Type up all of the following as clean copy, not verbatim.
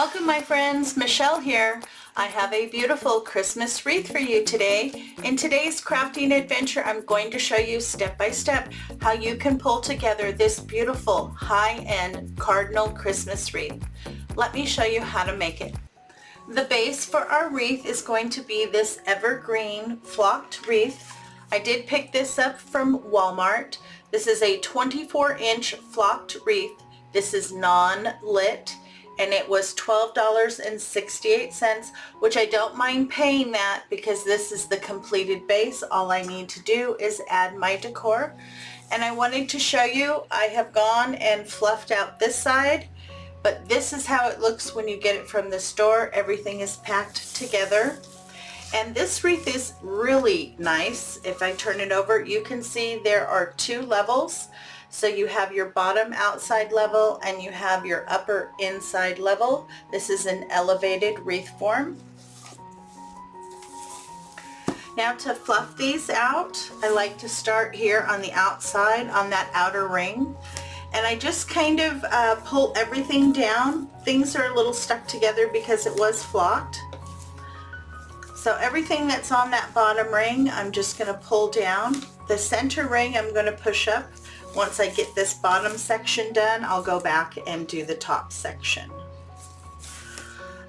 Welcome my friends, Michelle here. I have a beautiful Christmas wreath for you today. In today's crafting adventure, I'm going to show you step by step how you can pull together this beautiful high-end Cardinal Christmas wreath. Let me show you how to make it. The base for our wreath is going to be this evergreen flocked wreath. I did pick this up from Walmart. This is a 24-inch flocked wreath. This is non-lit. And it was $12.68, which I don't mind paying that because this is the completed base. All I need to do is add my decor. And I wanted to show you, I have gone and fluffed out this side, but this is how it looks when you get it from the store. Everything is packed together. And this wreath is really nice. If I turn it over, you can see there are two levels. So you have your bottom outside level and you have your upper inside level. This is an elevated wreath form. Now to fluff these out, I like to start here on the outside on that outer ring. And I just kind of pull everything down. Things are a little stuck together because it was flocked. So everything that's on that bottom ring, I'm just going to pull down. The center ring I'm going to push up. Once I get this bottom section done, I'll go back and do the top section.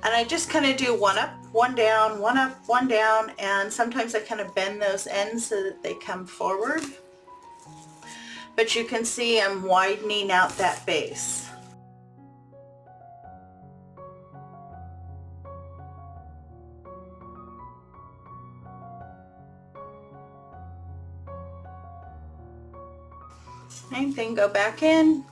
And I just kind of do one up, one down, one up, one down, and sometimes I kind of bend those ends so that they come forward. But you can see I'm widening out that base. Okay, then go back in.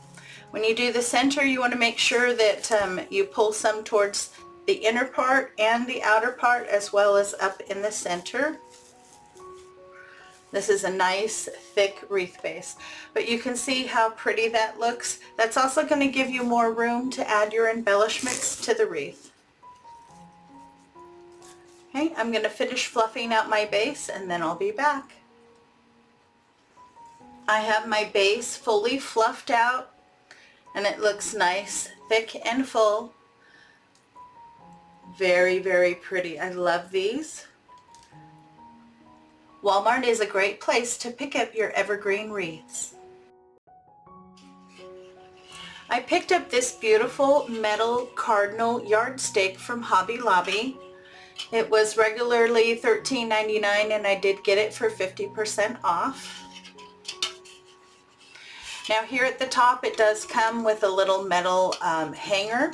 When you do the center, you want to make sure that you pull some towards the inner part and the outer part, as well as up in the center. This is a nice thick wreath base, but you can see how pretty that looks. That's also going to give you more room to add your embellishments to the wreath. Okay, I'm going to finish fluffing out my base and then I'll be back. I have my base fully fluffed out and it looks nice, thick and full. Very, very pretty. I love these. Walmart is a great place to pick up your evergreen wreaths. I picked up this beautiful metal cardinal yardstick from Hobby Lobby. It was regularly $13.99 and I did get it for 50% off. Now here at the top it does come with a little metal hanger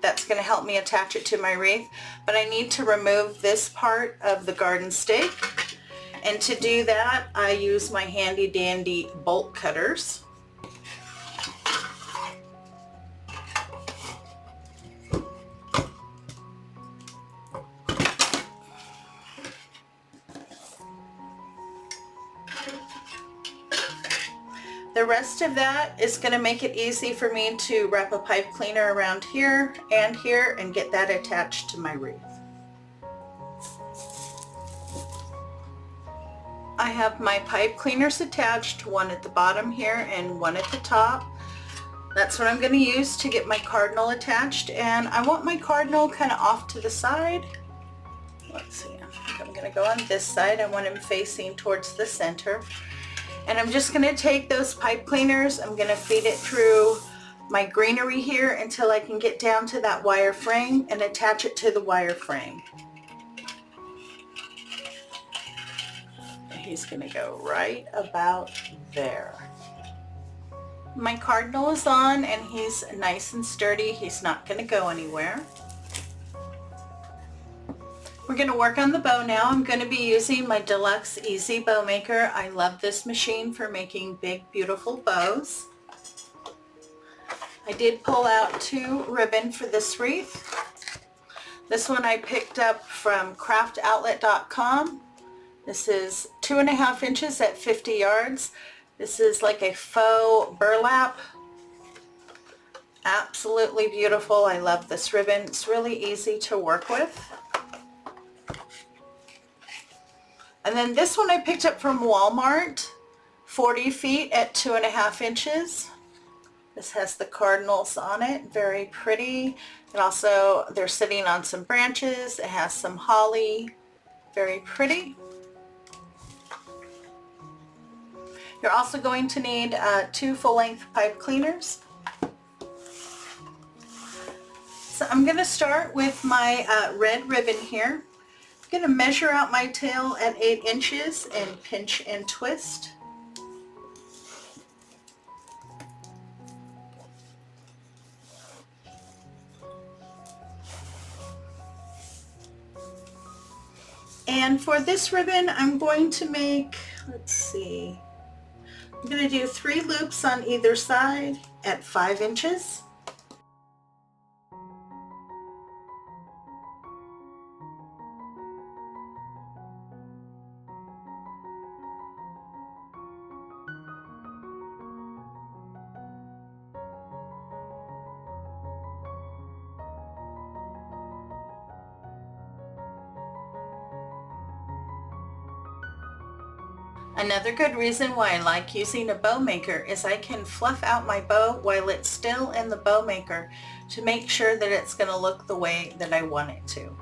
that's going to help me attach it to my wreath, but I need to remove this part of the garden stake, and to do that I use my handy dandy bolt cutters. The rest of that is going to make it easy for me to wrap a pipe cleaner around here and get that attached to my wreath. I have my pipe cleaners attached, one at the bottom here and one at the top. That's what I'm going to use to get my cardinal attached, and I want my cardinal kind of off to the side. Let's see, I think I'm going to go on this side. I want him facing towards the center. And I'm just going to take those pipe cleaners, I'm going to feed it through my greenery here until I can get down to that wire frame and attach it to the wire frame. And he's going to go right about there. My cardinal is on and he's nice and sturdy. He's not going to go anywhere. We're going to work on the bow now. I'm going to be using my Deluxe Easy Bow Maker. I love this machine for making big, beautiful bows. I did pull out two ribbon for this wreath. This one I picked up from craftoutlet.com. This is 2.5 inches at 50 yards. This is like a faux burlap. Absolutely beautiful. I love this ribbon. It's really easy to work with. And then this one I picked up from Walmart, 40 feet at 2.5 inches. This has the cardinals on it, very pretty. And also they're sitting on some branches. It has some holly, very pretty. You're also going to need 2 full-length pipe cleaners. So I'm going to start with my red ribbon here. I'm going to measure out my tail at 8 inches and pinch and twist. And for this ribbon, I'm going to make, let's see, I'm going to do 3 loops on either side at 5 inches. Another good reason why I like using a bow maker is I can fluff out my bow while it's still in the bow maker to make sure that it's going to look the way that I want it to.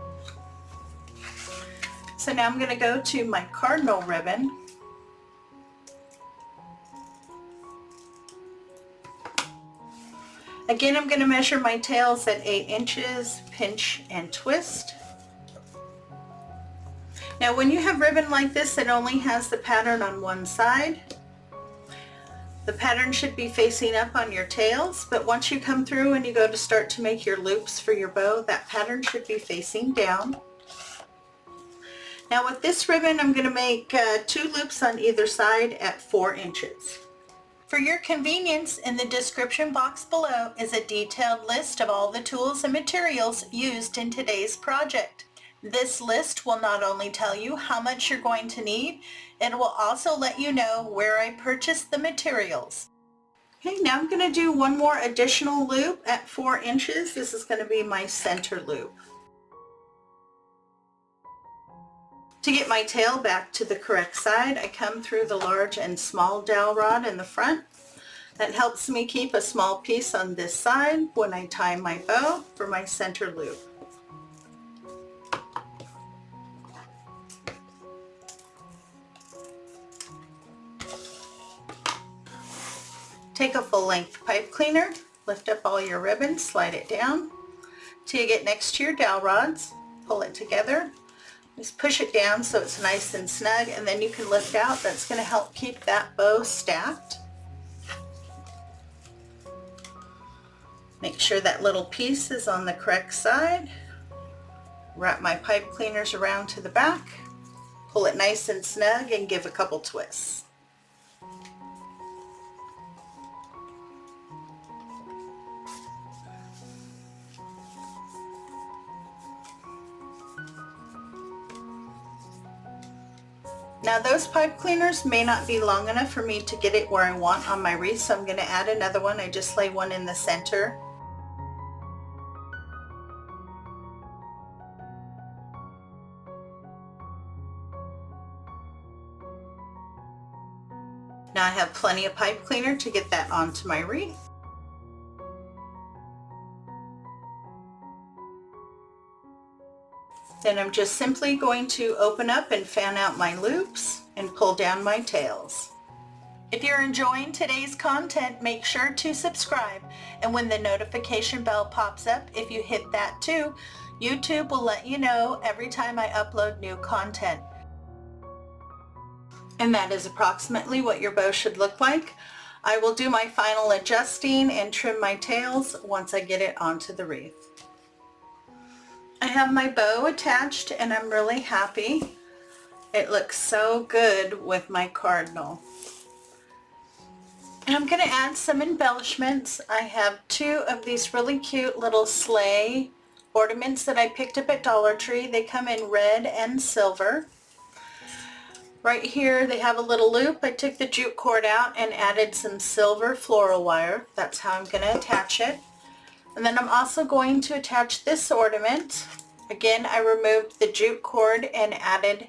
So now I'm going to go to my cardinal ribbon. Again, I'm going to measure my tails at 8 inches, pinch and twist. Now when you have ribbon like this that only has the pattern on one side, the pattern should be facing up on your tails, but once you come through and you go to start to make your loops for your bow, that pattern should be facing down. Now with this ribbon, I'm going to make 2 loops on either side at 4 inches. For your convenience, in the description box below is a detailed list of all the tools and materials used in today's project. This list will not only tell you how much you're going to need, it will also let you know where I purchased the materials. Okay, now I'm going to do one more additional loop at 4 inches. This is going to be my center loop. To get my tail back to the correct side, I come through the large and small dowel rod in the front. That helps me keep a small piece on this side when I tie my bow for my center loop. Take a full-length pipe cleaner, lift up all your ribbons, slide it down till you get next to your dowel rods, pull it together, just push it down so it's nice and snug, and then you can lift out. That's going to help keep that bow stacked. Make sure that little piece is on the correct side. Wrap my pipe cleaners around to the back, pull it nice and snug, and give a couple twists. Now those pipe cleaners may not be long enough for me to get it where I want on my wreath, so I'm going to add another one. I just lay one in the center. Now I have plenty of pipe cleaner to get that onto my wreath. Then I'm just simply going to open up and fan out my loops and pull down my tails. If you're enjoying today's content, make sure to subscribe, and when the notification bell pops up, if you hit that too, YouTube will let you know every time I upload new content. And that is approximately what your bow should look like. I will do my final adjusting and trim my tails once I get it onto the wreath. I have my bow attached and I'm really happy. It looks so good with my cardinal. And I'm going to add some embellishments. I have 2 of these really cute little sleigh ornaments that I picked up at Dollar Tree. They come in red and silver. Right here they have a little loop. I took the jute cord out and added some silver floral wire. That's how I'm going to attach it. And then I'm also going to attach this ornament. Again, I removed the jute cord and added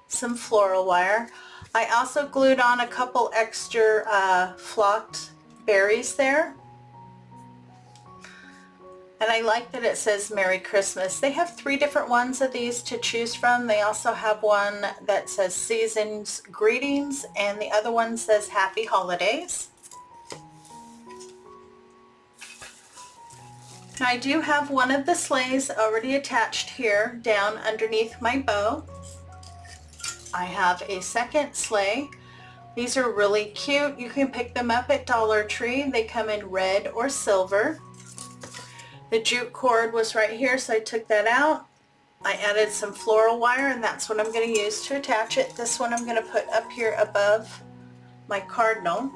some floral wire. I also glued on a couple extra flocked berries there. And I like that it says Merry Christmas. They have 3 different ones of these to choose from. They also have one that says Season's Greetings, and the other one says Happy Holidays. Now I do have one of the sleighs already attached here down underneath my bow. I have a second sleigh. These are really cute. You can pick them up at Dollar Tree. They come in red or silver. The jute cord was right here, so I took that out. I added some floral wire, and that's what I'm going to use to attach it. This one I'm going to put up here above my cardinal.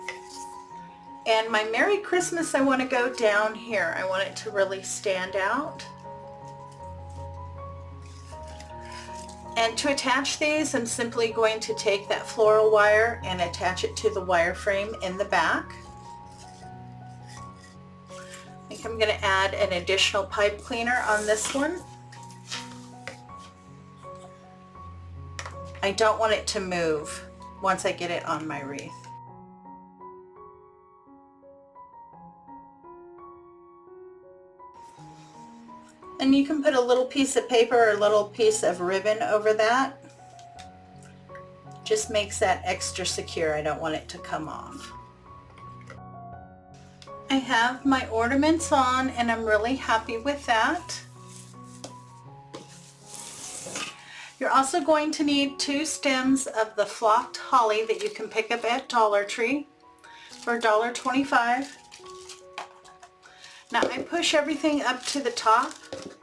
And my Merry Christmas, I want to go down here. I want it to really stand out. And to attach these, I'm simply going to take that floral wire and attach it to the wire frame in the back. I think I'm going to add an additional pipe cleaner on this one. I don't want it to move once I get it on my wreath. And you can put a little piece of paper or a little piece of ribbon over that. Just makes that extra secure. I don't want it to come off. I have my ornaments on, and I'm really happy with that. You're also going to need 2 stems of the flocked holly that you can pick up at Dollar Tree for $1.25. Now I push everything up to the top,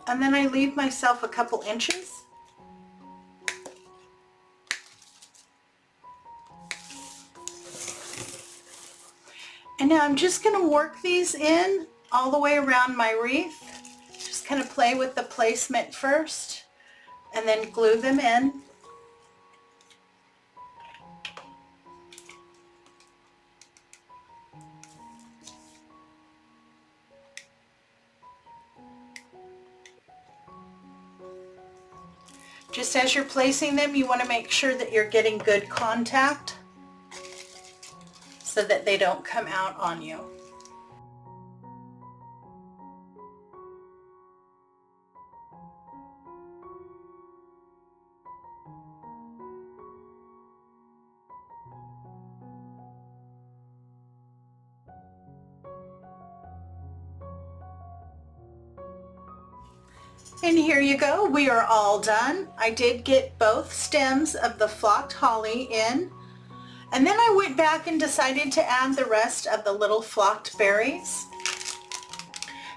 and then I leave myself a couple inches. And now I'm just going to work these in all the way around my wreath. Just kind of play with the placement first, and then glue them in. Just as you're placing them, you want to make sure that you're getting good contact so that they don't come out on you. And here you go, we are all done. I did get both stems of the flocked holly in, and then I went back and decided to add the rest of the little flocked berries.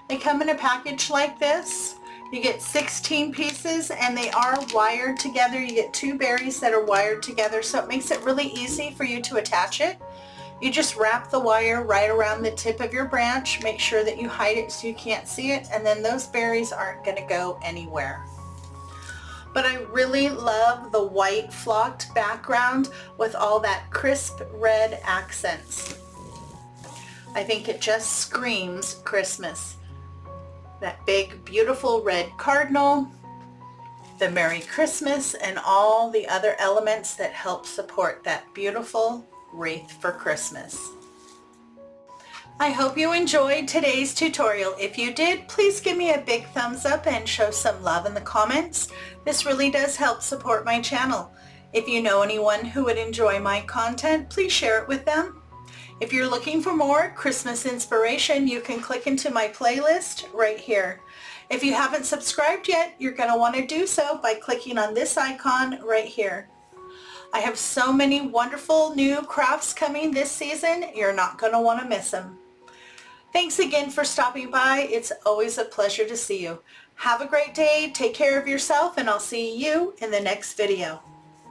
They come in a package like this. You get 16 pieces, and they are wired together. You get 2 berries that are wired together, so it makes it really easy for you to attach it. You just wrap the wire right around the tip of your branch. Make sure that you hide it so you can't see it, and then those berries aren't going to go anywhere. But I really love the white flocked background with all that crisp red accents. I think it just screams Christmas. That big, beautiful red cardinal, the Merry Christmas, and all the other elements that help support that beautiful wreath for Christmas. I hope you enjoyed today's tutorial. If you did, please give me a big thumbs up and show some love in the comments. This really does help support my channel. If you know anyone who would enjoy my content, please share it with them. If you're looking for more Christmas inspiration, you can click into my playlist right here. If you haven't subscribed yet, you're going to want to do so by clicking on this icon right here. I have so many wonderful new crafts coming this season. You're not going to want to miss them. Thanks again for stopping by. It's always a pleasure to see you. Have a great day. Take care of yourself, and I'll see you in the next video.